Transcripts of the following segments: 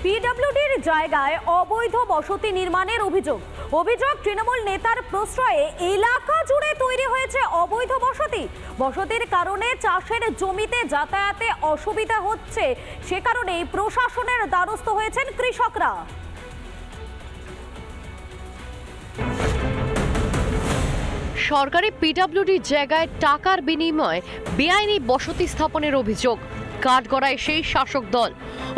পিডব্লিউডির জায়গায় অবৈধ বসতি নির্মাণের অভিযোগ তৃণমূল নেতার প্রশ্রয়ে এলাকা জুড়ে তৈরি হয়েছে অবৈধ বসতির কারণে চাষের জমিতে যাতায়াতে অসুবিধা হচ্ছে। সে কারণেই প্রশাসনের দ্বারস্থ হয়েছেন কৃষকরা। সরকারি পিডব্লিউডির জায়গায় টাকার বিনিময়ে বেআইনি বসতি স্থাপনের অভিযোগ কাঠগড়ায় সেই শাসক দল।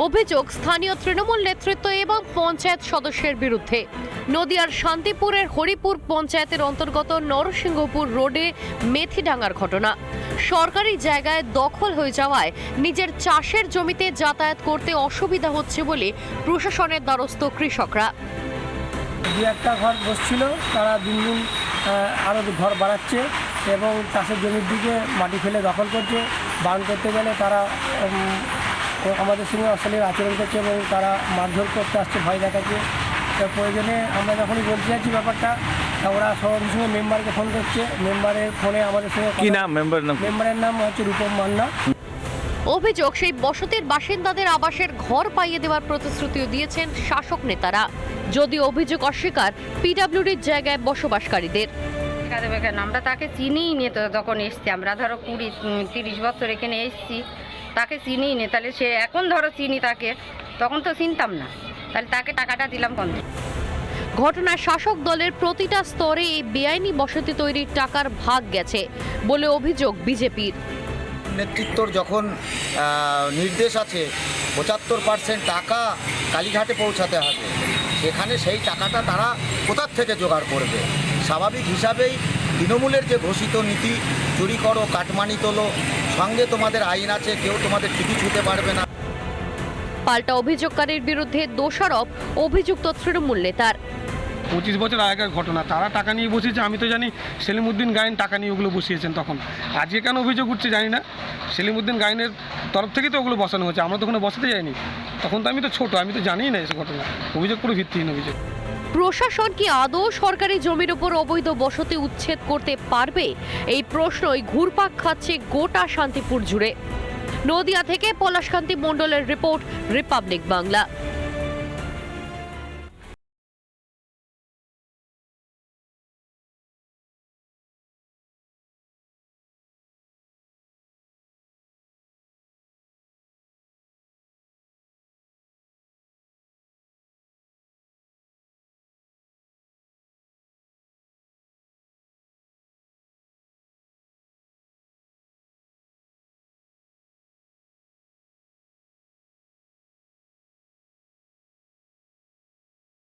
অভিযোগ স্থানীয় তৃণমূল নেতৃত্ব এবং পঞ্চায়েত সদস্যের বিরুদ্ধে। নদিয়ার শান্তিপুরের হরিপুর পঞ্চায়েতের অন্তর্গত নরসিংহপুর রোডে মেথিডাঙ্গার ঘটনা। সরকারি জায়গায় দখল হয়ে যাওয়ায় নিজের চাষের জমিতে যাতায়াত করতে অসুবিধা হচ্ছে বলে প্রশাসনের দ্বারস্থ কৃষকরা। দু একটা ঘর বসছিল, তারা দিন দিন আরও ঘর বাড়াচ্ছে এবং চাষের জমির দিকে মাটি ফেলে দখল করছে। বারণ করতে গেলে তারা আমাদের সঙ্গে অশ্লীল আচরণ করছে এবং তারা মারধর করতে আসছে, ভয় দেখাচ্ছে। তো প্রয়োজনে আমরা যখনই বলতে যাচ্ছি ব্যাপারটা, ওরা সবার সঙ্গে মেম্বারকে ফোন করছে। মেম্বারের ফোনে আমাদের সঙ্গে কি নাম মেম্বারের নাম হচ্ছে রূপম মান্না। অভিযোগ সেই বসতির বাসিন্দাদের আবাসের ঘর পাইয়ে দেওয়ার প্রতিশ্রুতিও দিয়েছেন শাসক নেতারা, যদিও অভিযোগ অস্বীকার পিডব্লিউডির জায়গায় বসবাসকারীদের। আমরা তাকে চিনিই নি, তো তখন এসছি আমরা, ধরো 20-30 বছর এখানে এসছি, তাকে চিনিই নি। তাহলে সে এখন ধরো চিনি তাকে, তখন তো চিনতাম না, তাহলে তাকে টাকাটা দিলাম কোন? ঘটনায় শাসক দলের প্রতিটা স্তরে এই বেআইনি বসতি তৈরির টাকার ভাগ গেছে বলে অভিযোগ বিজেপির। নেতৃত্বর যখন নির্দেশ আছে 75% টাকা কালীঘাটে পৌঁছাতে হবে, সেখানে সেই টাকাটা তারা কোথার থেকে জোগাড় করবে? স্বাভাবিক হিসাবেই তৃণমূলের যে ঘোষিত নীতি, চুরি করো, কাটমানি তোলো, সঙ্গে তোমাদের আইন আছে, কেউ তোমাদের টিকি ছুঁতে পারবে না। পাল্টা অভিযোগকারীর বিরুদ্ধে দোষারোপ অভিযুক্ত তৃণমূল নেতার। 25 বছর আগের ঘটনা, তারা টাকা নিয়ে বসিয়েছে। আমি তো জানি সেলিমউদ্দিন গায়েন টাকা নিয়ে ওগুলো বসিয়েছেন। তখন আজকে কেন অভিযোগ উঠছে জানি না। সেলিমউদ্দিন গায়েনের তরফ থেকেই তো ওগুলো বসানো হয়েছে, আমরা তো ওখানে বসাতে যাইনি। তখন তো আমি তো ছোট, আমি তো জানিই না এসব ঘটনা। অভিযোগ পুরো ভিত্তিহীন অভিযোগ। প্রশাসন কি আদৌ সরকারি জমির উপর অবৈধ বসতি উচ্ছেদ করতে পারবে? এই প্রশ্নই ঘুরপাক খাচ্ছে গোটা শান্তিপুর জুড়ে। নদিয়া থেকে পলাশকান্তি মণ্ডলের রিপোর্ট, রিপাবলিক বাংলা।